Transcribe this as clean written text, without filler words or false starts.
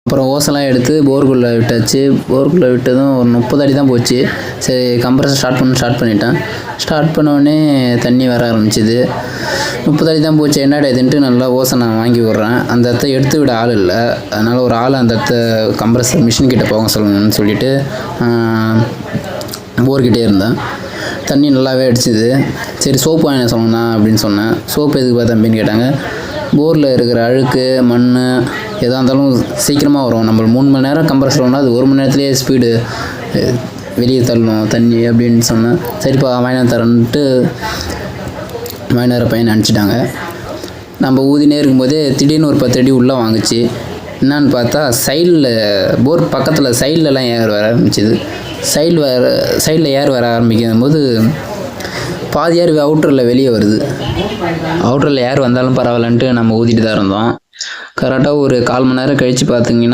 அப்புறம் ஓசெல்லாம் எடுத்து போருக்குள்ளே விட்டாச்சு. போருக்குள்ளே விட்டதும் ஒரு 30 அடி தான் போச்சு. சரி கம்ப்ரஸர் ஸ்டார்ட் பண்ணிட்டேன். ஸ்டார்ட் பண்ணோடனே தண்ணி வர ஆரம்பிச்சிது. 30 அடி தான் போச்சு, என்னடா இதுன்ட்டு நல்லா ஓசை நான் வாங்கி விட்றேன். அந்த இடத்த எடுத்து விட ஆள் இல்லை. அதனால் ஒரு ஆள் அந்த இடத்த கம்ப்ரஸர் மிஷின் கிட்டே போக சொல்லணும்னு சொல்லிவிட்டு போர்கிட்டே இருந்தேன். தண்ணி நல்லாவே அடிச்சுது. சரி சோப்பு வாங்கின சொல்லணும்ண்ணா அப்படின்னு சொன்னேன். சோப்பு எதுக்கு பார்த்தா அப்படின்னு கேட்டாங்க. போரில் இருக்கிற அழுக்கு மண் எதாக இருந்தாலும் சீக்கிரமாக வரும். நம்ம 3 மணி நேரம் கம்ப்ரஸர் ஓடினா அது 1 மணி நேரத்துலேயே ஸ்பீடு வெளியே தள்ளணும் தண்ணி அப்படின்னு சொன்னேன். சரிப்பா வாங்கினா தரேன்ட்டு வாங்கினார பையன் அனுப்பிச்சிட்டாங்க. நம்ம ஊதினே இருக்கும்போதே திடீர்னு ஒரு 10 அடி உள்ளே வாங்குச்சு. என்னான்னு பார்த்தா சைடில் போர் பக்கத்தில் சைட்லலாம் ஏர் வர ஆரம்பிச்சிது. சைடில் ஏர் வர ஆரம்பிக்கும் போது பாதி ஏர் அவுட்டரில் வெளியே வருது. அவுட்டரில் ஏர் வந்தாலும் பரவாயில்லன்ட்டு நம்ம ஊதிட்டு தான் இருந்தோம். கரெக்டாக ஒரு 1/4 மணி நேரம் கழித்து பார்த்தீங்கன்னா